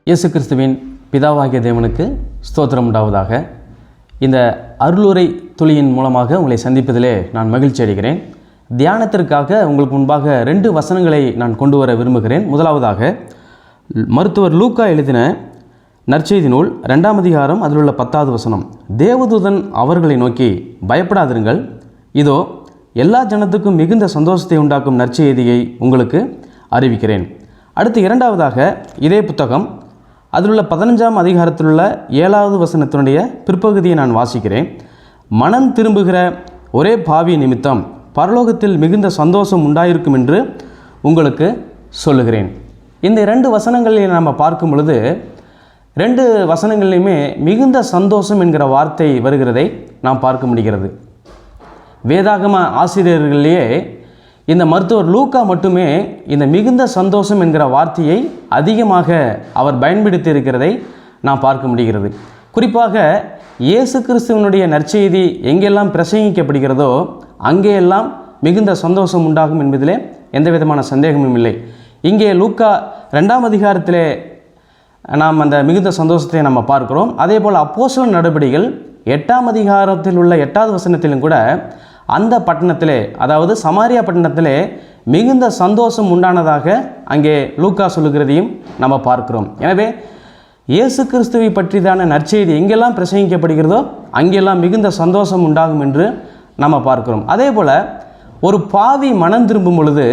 இயேசு கிறிஸ்துவின் பிதாவாகிய தேவனுக்கு ஸ்தோத்திரம் உண்டாவதாக. இந்த அருளுரை துளியின் மூலமாக உங்களை சந்திப்பதிலே நான் மகிழ்ச்சி அடைகிறேன். தியானத்திற்காக உங்களுக்கு முன்பாக 2 வசனங்களை நான் கொண்டு வர விரும்புகிறேன். முதலாவதாக மருத்துவர் லூக்கா எழுதின நற்செய்தி நூல் 2ஆம் அதிகாரம் அதில் உள்ள 10வது வசனம். தேவதூதன் அவர்களை நோக்கி, பயப்படாதிருங்கள், இதோ எல்லா ஜனத்துக்கும் மிகுந்த சந்தோஷத்தை உண்டாக்கும் நற்செய்தியை உங்களுக்கு அறிவிக்கிறேன். அடுத்து 2வதாக இதே புத்தகம் அதில் உள்ள 15ஆம் அதிகாரத்தில் உள்ள 7வது வசனத்தினுடைய பிற்பகுதியை நான் வாசிக்கிறேன். மனம் திரும்புகிற ஒரே பாவி நிமித்தம் பரலோகத்தில் மிகுந்த சந்தோஷம் உண்டாயிருக்கும் என்று உங்களுக்கு சொல்லுகிறேன். இந்த 2 வசனங்களில் நம்ம பார்க்கும் பொழுது 2 வசனங்களிலுமே மிகுந்த சந்தோஷம் என்கிற வார்த்தை வருகிறதை நாம் பார்க்க முடிகிறது. வேதாகம ஆசிரியர்களிலேயே இந்த மருத்துவர் லூக்கா மட்டுமே இந்த மிகுந்த சந்தோஷம் என்கிற வார்த்தையை அதிகமாக அவர் பயன்படுத்தி இருக்கிறதை நாம் பார்க்க முடிகிறது. குறிப்பாக இயேசு கிறிஸ்துவனுடைய நற்செய்தி எங்கெல்லாம் பிரசங்கிக்கப்படுகிறதோ அங்கேயெல்லாம் மிகுந்த சந்தோஷம் உண்டாகும் என்பதிலே எந்த விதமான சந்தேகமும் இல்லை. இங்கே லூக்கா 2ஆம் அதிகாரத்திலே நாம் அந்த மிகுந்த சந்தோஷத்தை நம்ம பார்க்கிறோம். அதே போல் அப்போஸ்தலர் நடபடிகள் 8ஆம் அதிகாரத்தில் உள்ள 8வது வசனத்திலும் கூட அந்த பட்டணத்திலே, அதாவது சமாரியா பட்டணத்திலே மிகுந்த சந்தோஷம் உண்டானதாக அங்கே லூக்கா சொல்லுகிறதையும் நம்ம பார்க்கிறோம். எனவே இயேசு கிறிஸ்துவை பற்றிதான நற்செய்தி எங்கெல்லாம் பிரசங்கிக்கப்படுகிறதோ அங்கெல்லாம் மிகுந்த சந்தோஷம் உண்டாகும் என்று நம்ம பார்க்கிறோம். அதே போல் ஒரு பாவி மனம் திரும்பும் பொழுது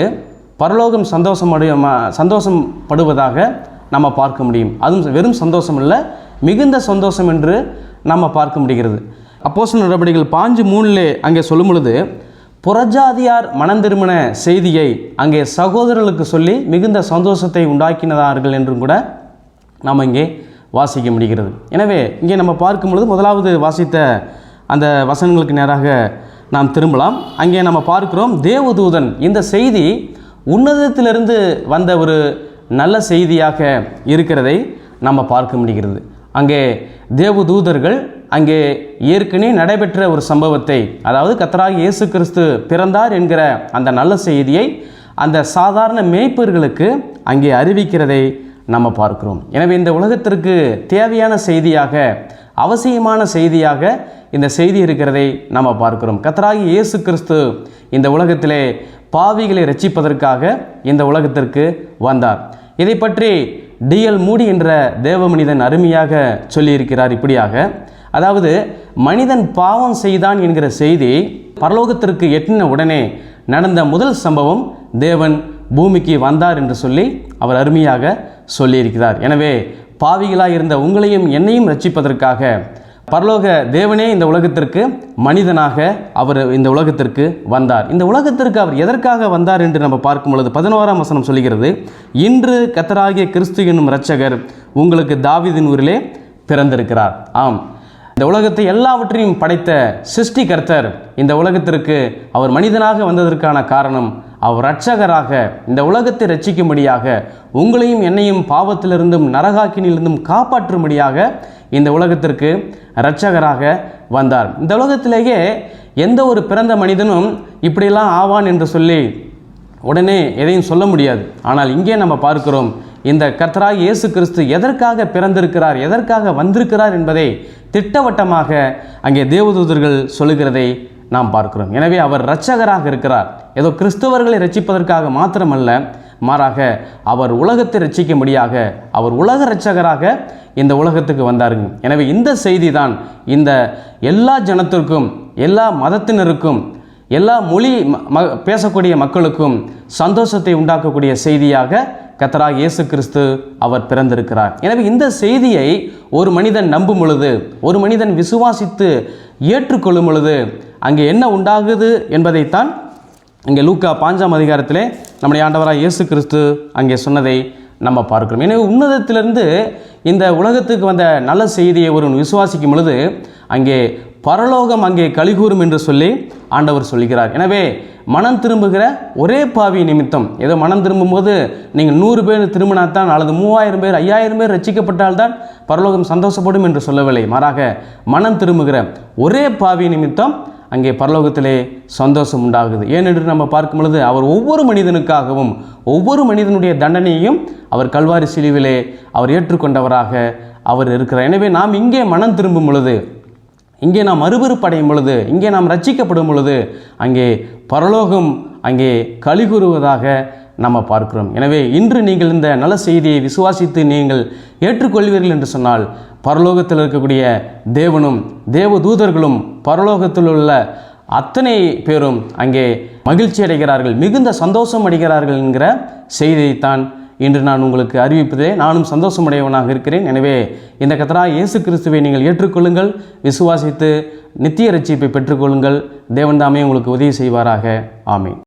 பரலோகம் சந்தோஷப்படுவதாக நம்ம பார்க்க முடியும். அதுவும் வெறும் சந்தோஷம் இல்லை, மிகுந்த சந்தோஷம் என்று நம்ம பார்க்க முடிகிறது. அப்போஸ்தலர் நடபடிகள் 5:3 அங்கே சொல்லும் பொழுது, புறஜாதியார் மனம் திரும்பின செய்தியை அங்கே சகோதரர்களுக்கு சொல்லி மிகுந்த சந்தோஷத்தை உண்டாக்கினதார்கள் என்றும் கூட நாம் இங்கே வாசிக்க முடிகிறது. எனவே இங்கே நம்ம பார்க்கும் பொழுது முதலாவது வாசித்த அந்த வசனங்களுக்கு நேராக நாம் திரும்பலாம். அங்கே நம்ம பார்க்கிறோம், தேவதூதன், இந்த செய்தி உன்னதத்திலிருந்து வந்த ஒரு நல்ல செய்தியாக இருக்கிறதை நம்ம பார்க்க முடிகிறது. அங்கே தேவதூதர்கள் அங்கே ஏற்கனவே நடைபெற்ற ஒரு சம்பவத்தை, அதாவது கர்த்தராகிய இயேசு கிறிஸ்து பிறந்தார் என்கிற அந்த நல்ல செய்தியை அந்த சாதாரண மேய்ப்பர்களுக்கு அங்கே அறிவிக்கிறதை நம்ம பார்க்கிறோம். எனவே இந்த உலகத்திற்கு தேவையான செய்தியாக, அவசியமான செய்தியாக இந்த செய்தி இருக்கிறதை நம்ம பார்க்கிறோம். கர்த்தராகிய இயேசு கிறிஸ்து இந்த உலகத்திலே பாவிகளை ரட்சிப்பதற்காக இந்த உலகத்திற்கு வந்தார். இதை பற்றி டிஎல் மூடி என்ற தேவ மனிதன் அருமையாக சொல்லியிருக்கிறார். இப்படியாக, அதாவது மனிதன் பாவம் செய்தான் என்கிற செய்தி பரலோகத்திற்கு எட்டின உடனே நடந்த முதல் சம்பவம் தேவன் பூமிக்கு வந்தார் என்று சொல்லி அவர் அருமையாக சொல்லியிருக்கிறார். எனவே பாவிகளாக இருந்த உங்களையும் என்னையும் ரட்சிப்பதற்காக பரலோக தேவனே இந்த உலகத்திற்கு மனிதனாக அவர் இந்த உலகத்திற்கு வந்தார். இந்த உலகத்திற்கு அவர் எதற்காக வந்தார் என்று நம்ம பார்க்கும் பொழுது 11ஆம் வசனம் சொல்கிறது, இன்று கர்த்தராகிய கிறிஸ்து என்னும் இரட்சகர் உங்களுக்கு தாவீதின் ஊரிலே பிறந்திருக்கிறார். ஆம், இந்த உலகத்தை எல்லாவற்றையும் படைத்த சிருஷ்டிகர்த்தர் இந்த உலகத்திற்கு அவர் மனிதனாக வந்ததற்கான காரணம், அவர் இரட்சகராக இந்த உலகத்தை ரட்சிக்கும்படியாக, உங்களையும் என்னையும் பாவத்திலிருந்தும் நரகாக்கினிலிருந்தும் காப்பாற்றும்படியாக இந்த உலகத்திற்கு இரட்சகராக வந்தார். இந்த உலகத்திலேயே எந்த ஒரு பிறந்த மனிதனும் இப்படியெல்லாம் ஆவான் என்று சொல்லி உடனே எதையும் சொல்ல முடியாது. ஆனால் இங்கே நம்ம பார்க்கிறோம், இந்த கர்த்தராகிய இயேசு கிறிஸ்து எதற்காக பிறந்திருக்கிறார், எதற்காக வந்திருக்கிறார் என்பதை திட்டவட்டமாக அங்கே தேவதூதர்கள் சொல்லுகிறதை நாம் பார்க்கிறோம். எனவே அவர் இரட்சகராக இருக்கிறார். ஏதோ கிறிஸ்தவர்களை ரட்சிப்பதற்காக மாத்திரமல்ல, மாறாக அவர் உலகத்தை ரட்சிக்கும்படியாக அவர் உலக இரட்சகராக இந்த உலகத்துக்கு வந்தாருங்க. எனவே இந்த செய்தி தான் இந்த எல்லா ஜனத்திற்கும், எல்லா மதத்தினருக்கும், எல்லா மொழி பேசக்கூடிய மக்களுக்கும் சந்தோஷத்தை உண்டாக்கக்கூடிய செய்தியாக கர்த்தராகிய இயேசு கிறிஸ்து அவர் பிறந்திருக்கிறார். எனவே இந்த செய்தியை ஒரு மனிதன் நம்பும் பொழுது, ஒரு மனிதன் விசுவாசித்து ஏற்றுக்கொள்ளும் பொழுது அங்கே என்ன உண்டாகுது என்பதைத்தான் இங்கே லூக்கா 5ஆம் அதிகாரத்திலே நம்முடைய ஆண்டவராக இயேசு கிறிஸ்து அங்கே சொன்னதை நம்ம பார்க்கிறோம். எனவே உன்னதத்திலிருந்து இந்த உலகத்துக்கு வந்த நல்ல செய்தியை ஒரு விசுவாசிக்கும் பொழுது அங்கே பரலோகம் அங்கே கலிகூரும் என்று சொல்லி ஆண்டவர் சொல்கிறார். எனவே மனம் திரும்புகிற ஒரே பாவி நிமித்தம், ஏதோ மனம் திரும்பும்போது நீங்கள் 100 பேர் திரும்பினால்தான் அல்லது 3000 பேர் 5000 பேர் ரட்சிக்கப்பட்டால்தான் பரலோகம் சந்தோஷப்படும் என்று சொல்லவில்லை. மாறாக மனம் திரும்புகிற ஒரே பாவி நிமித்தம் அங்கே பரலோகத்திலே சந்தோஷம் உண்டாகுது. ஏனென்று நம்ம பார்க்கும் பொழுது அவர் ஒவ்வொரு மனிதனுக்காகவும் ஒவ்வொரு மனிதனுடைய தண்டனையையும் அவர் கல்வாரி சிலுவிலே அவர் ஏற்றுக்கொண்டவராக அவர் இருக்கிறார். எனவே நாம் இங்கே மனம் திரும்பும் பொழுது, இங்கே நாம் மறுபறுப்படையும் பொழுது, இங்கே நாம் ரட்சிக்கப்படும் பொழுது அங்கே பரலோகம் அங்கே கலிகூறுவதாக நம்ம பார்க்கிறோம். எனவே இன்று நீங்கள் இந்த நல்ல செய்தியை விசுவாசித்து நீங்கள் ஏற்றுக்கொள்வீர்கள் என்று சொன்னால் பரலோகத்தில் இருக்கக்கூடிய தேவனும் தேவ தூதர்களும் பரலோகத்தில் உள்ள அத்தனை பேரும் அங்கே மகிழ்ச்சி அடைகிறார்கள், மிகுந்த சந்தோஷம் அடைகிறார்கள் என்கிற செய்தியைத்தான் இன்று நான் உங்களுக்கு அறிவிப்பதே நானும் சந்தோஷமடையவனாக இருக்கிறேன். எனவே இந்த கர்த்தராகிய இயேசு கிறிஸ்துவை நீங்கள் ஏற்றுக்கொள்ளுங்கள், விசுவாசித்து நித்திய ரட்சிப்பை பெற்றுக்கொள்ளுங்கள். தேவன் தாமே உங்களுக்கு உதவி செய்வாராக. ஆமென்.